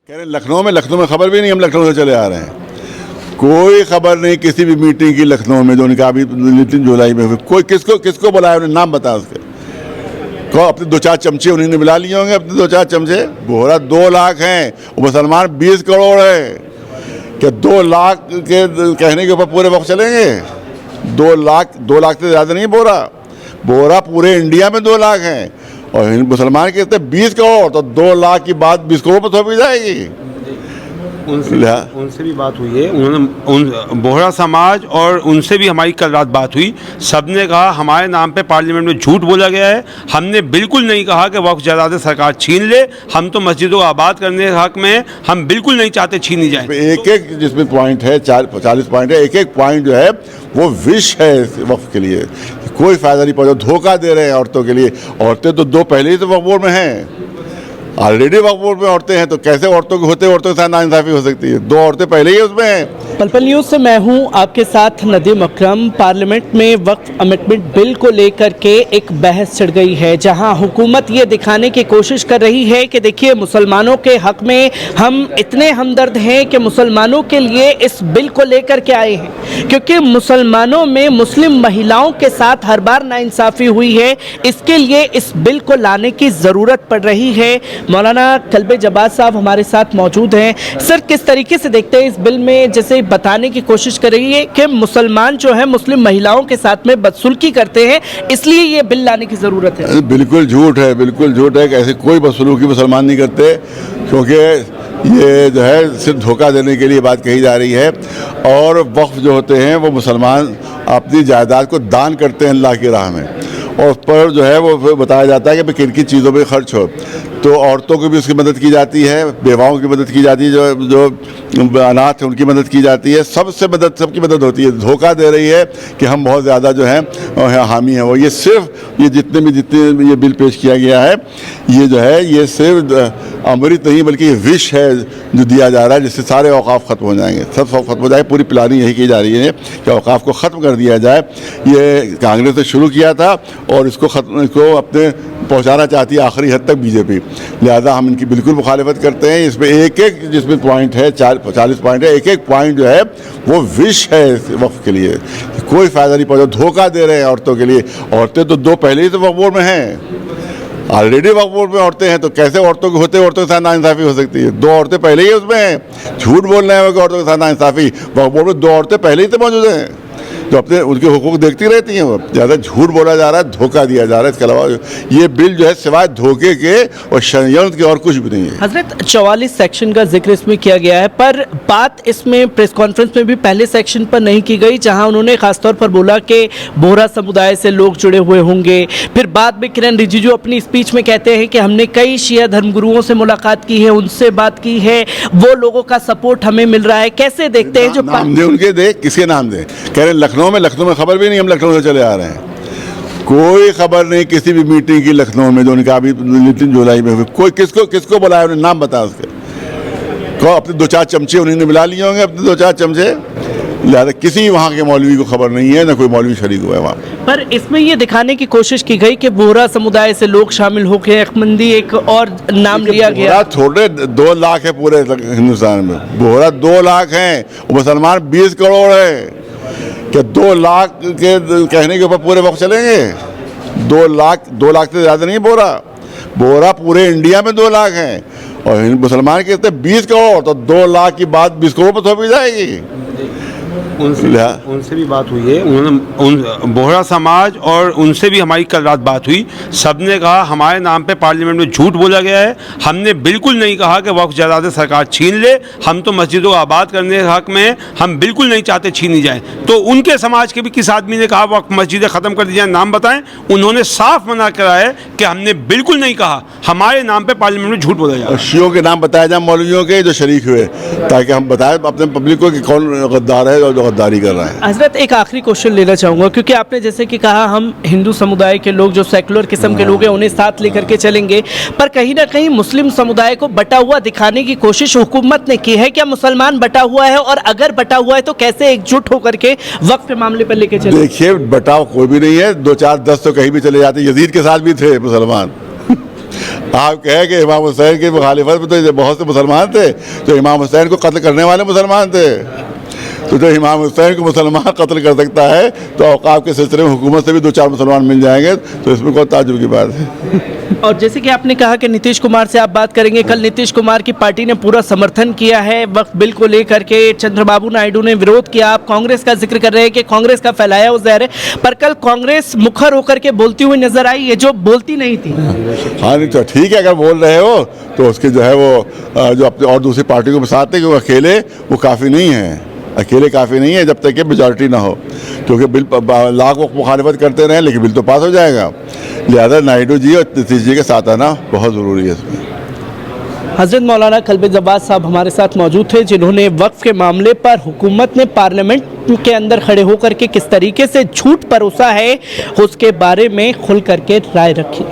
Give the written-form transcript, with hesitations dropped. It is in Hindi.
कह रहे लखनऊ में खबर भी नहीं, हम लखनऊ से चले आ रहे हैं। कोई खबर नहीं किसी भी मीटिंग की लखनऊ में जो उनका अभी 3 जुलाई में हुई। कोई किसको बुलाया, उन्हें नाम बता उसके। को अपने 2-4 चमचे उन्होंने मिला लिए होंगे, अपने 2-4 चमचे। बोहरा 2 लाख हैं, मुसलमान 20 करोड़ है। क्या 2 लाख के कहने के ऊपर पूरे वक्त चलेंगे? 2 लाख से ज़्यादा नहीं। बोहरा पूरे इंडिया में 2 लाख हैं और मुसलमान के 20 करोड़, तो 2 लाख की बात 20 करोड़ पर थोपी जाएगी। उनसे भी बात हुई है, उन्होंने बोहरा समाज और उनसे भी हमारी कल रात बात हुई। सबने कहा हमारे नाम पे पार्लियामेंट में झूठ बोला गया है। हमने बिल्कुल नहीं कहा कि वक्फ जायदादें सरकार छीन ले। हम तो मस्जिदों को आबाद करने के हक में, हम बिल्कुल नहीं चाहते छीनी जाए। एक जिसमें पॉइंट है, 40 पॉइंट है, एक पॉइंट जो है वो विश है वक्फ के लिए। कोई फायदा नहीं पहुंचा, धोखा दे रहे हैं औरतों के लिए। औरतें तो 2 पहले ही तो वक्फ बोर्ड में हैं, ऑलरेडी वक्फ बोर्ड में औरतें हैं, तो कैसे औरतों के साथ नाइंसाफी हो सकती है? 2 औरतें पहले ही उसमें हैं। पल न्यूज़ से मैं हूं आपके साथ नदीम अकरम। पार्लियामेंट में वक्फ अमेंडमेंट बिल को लेकर के एक बहस छिड़ गई है, जहां हुकूमत ये दिखाने की कोशिश कर रही है कि देखिए मुसलमानों के हक में हम इतने हमदर्द हैं कि मुसलमानों के लिए इस बिल को लेकर के आए हैं, क्योंकि मुसलमानों में मुस्लिम महिलाओं के साथ हर बार नाइंसाफी हुई है। इसके लिए इस बिल को लाने की ज़रूरत पड़ रही है। मौलाना कल्बे जब्बार साहब हमारे साथ मौजूद हैं। सर, किस तरीके से देखते हैं इस बिल में, जैसे बताने की कोशिश कर रही है कि मुसलमान जो है मुस्लिम महिलाओं के साथ में बदसलूकी करते हैं, इसलिए ये बिल लाने की ज़रूरत है? बिल्कुल झूठ है, बिल्कुल झूठ है कि ऐसे कोई बदसलूकी मुसलमान नहीं करते, क्योंकि ये जो है सिर्फ धोखा देने के लिए बात कही जा रही है। और वक्फ जो होते हैं वो मुसलमान अपनी जायदाद को दान करते हैं अल्लाह की राह में, और उस पर जो है वो बताया जाता है कि किन किन चीज़ों पे खर्च हो। तो औरतों की भी उसकी मदद की जाती है, बेवाओं की मदद की जाती है, जो अनाथ है उनकी मदद की जाती है। सबकी मदद होती है। धोखा दे रही है कि हम बहुत ज़्यादा जो है हामी हैं वो। ये सिर्फ ये जितने ये बिल पेश किया गया है, ये जो है ये सिर्फ अमृत नहीं बल्कि ये विश है जो दिया जा रहा है, जिससे सारे औकाफ ख़त्म हो जाएंगे, सब खत्म हो जाए। पूरी प्लानिंग यही की जा रही है कि औकाफ को ख़त्म कर दिया जाए। ये कांग्रेस ने शुरू किया था और इसको अपने पहुंचाना चाहती है आखिरी हद तक बीजेपी। लिहाजा हम इनकी बिल्कुल मुखालिफत करते हैं। इसमें एक जिसमें पॉइंट है, 40 पॉइंट है, एक पॉइंट जो है वो विश है वक्फ के लिए। कोई फ़ायदा नहीं पहुंचा, धोखा दे रहे हैं औरतों के लिए। औरतें तो 2 पहले ही तो वक्फ बोर्ड में हैं, ऑलरेडी वक्फ बोर्ड में औरतें हैं, तो कैसे औरतों के साथ नाइंसाफी हो सकती है? 2 औरतें पहले ही उसमें हैं। झूठ बोल रहे हैं कि औरतों के साथ नाइंसाफी। वक्फ बोर्ड में 2 औरतें पहले ही तो मौजूद हैं जो अपने उनके हुकूक देखती रहती हैं। वो ज़्यादा झूठ बोला जा रहा है, धोखा दिया जा रहा है। इसके अलावा ये बिल जो है सिवाय धोखे के और षड्यंत्र के और कुछ भी नहीं है। हजरत 44 सेक्शन का जिक्र इसमें किया गया है, पर बात इसमें प्रेस कॉन्फ्रेंस में भी पहले सेक्शन पर नहीं की गई, जहां उन्होंने खासतौर पर बोला कि बोहरा समुदाय से लोग जुड़े हुए होंगे। फिर बाद में किरण रिजिजू अपनी स्पीच में कहते हैं कि हमने कई शिया धर्मगुरुओं से मुलाकात की है, उनसे बात की है, वो लोगों का सपोर्ट हमें मिल रहा है। कैसे देखते हैं? जो नाम दे उनके, दे किसके नाम दे? कह रहे लखनऊ में खबर भी नहीं, हम लखनऊ से चले आ रहे हैं। कोई खबर नहीं किसी भी मीटिंग की लखनऊ में जो उनका अभी 3 जुलाई में हुई। कोई किसको बुलाया, उन्हें नाम बता उसके। को अपने 2-4 चमचे उन्होंने मिला लिए होंगे, अपने 2-4 चमचे। लिहाजा किसी वहाँ के मौलवी को खबर नहीं है, ना कोई मौलवी शरीक हुआ है वहाँ पर। इसमें ये दिखाने की कोशिश की गई कि बोहरा समुदाय से लोग शामिल होकर अकमंदी एक और नाम लिया गया। थोड़े 2 लाख है पूरे हिंदुस्तान में। बोहरा 2 लाख हैं, मुसलमान 20 करोड़ है। क्या 2 लाख के कहने के ऊपर पूरे वक्त चलेंगे? 2 लाख से ज़्यादा नहीं। बोहरा पूरे इंडिया में 2 लाख हैं और मुसलमान के 20 करोड़, तो 2 लाख की बात 20 करोड़ पर थोपी जाएगी। उनसे भी बात हुई है, उन्होंने बोहरा समाज और उनसे भी हमारी कल रात बात हुई। सबने कहा हमारे नाम पे पार्लियामेंट में झूठ बोला गया है। हमने बिल्कुल नहीं कहा कि वक्फ जायदादें सरकार छीन ले। हम तो मस्जिदों को आबाद करने के हक में, हम बिल्कुल नहीं चाहते छीनी जाए। तो उनके समाज के भी किस आदमी ने कहा वक्फ मस्जिदें ख़त्म कर दी जाए? नाम बताएं। उन्होंने साफ मना करा है कि हमने बिल्कुल नहीं कहा, हमारे नाम पर पार्लियामेंट में झूठ बोला जाए। शियों के नाम बताया जाए, मौलवियों के जो शरीक हुए, ताकि हम बताएं अपने पब्लिक को कि कौन गद्दार है और जो गद्दारी कर रहा है। हजरत, एक आखिरी क्वेश्चन लेना चाहूँगा, क्योंकि आपने जैसे कि कहा हम हिंदू समुदाय के लोग जो सेकुलर किस्म के लोग हैं उन्हें साथ लेकर के चलेंगे, पर कहीं ना कहीं मुस्लिम समुदाय को बटा हुआ दिखाने की कोशिश हुकूमत ने की है। क्या मुसलमान बटा हुआ है? और अगर बटा हुआ है तो कैसे एकजुट होकर के वक्फ मामले पर लेके चले? देखिए, बटाव कोई भी नहीं है। 2-4-10 तो कहीं भी चले जाते। यजीद के साथ भी थे मुसलमान आप कहें कि इमाम हुसैन की मुखालिफत में तो बहुत से मुसलमान थे, तो इमाम हुसैन को कत्ल करने वाले मुसलमान थे। तो जो इमाम हुसैन को मुसलमान कत्ल कर सकता है, तो औकाफ के सिलसिले में हुकूमत से भी 2-4 मुसलमान मिल जाएंगे, तो इसमें कोई ताज्जुब की बात है। और जैसे कि आपने कहा कि नीतीश कुमार से आप बात करेंगे, कल नीतीश कुमार की पार्टी ने पूरा समर्थन किया है वक्फ बिल को लेकर के, चंद्रबाबू नायडू ने विरोध किया। आप कांग्रेस का जिक्र कर रहे हैं कि कांग्रेस का फैलाया हुआ जहर है, पर कल कांग्रेस मुखर होकर के बोलती हुई नजर आई, ये जो बोलती नहीं थी। हाँ नहीं तो ठीक है, अगर बोल रहे हो तो उसके जो है वो जो अपने और दूसरी पार्टी को साथ है कि वो अकेले वो काफ़ी नहीं है, अकेले काफ़ी नहीं है जब तक कि मेजॉरिटी ना हो, क्योंकि बिल लाख वो मुखालिफत करते रहे लेकिन बिल तो पास हो जाएगा। लिहाजा नायडू जी और नीतीश जी के साथ आना बहुत ज़रूरी है इसमें। हजरत मौलाना कल्बे जवाद साहब हमारे साथ मौजूद थे, जिन्होंने वक्फ के मामले पर हुकूमत ने पार्लियामेंट के अंदर खड़े होकर के किस तरीके से झूठ परोसा है उसके बारे में खुल करके राय रखी।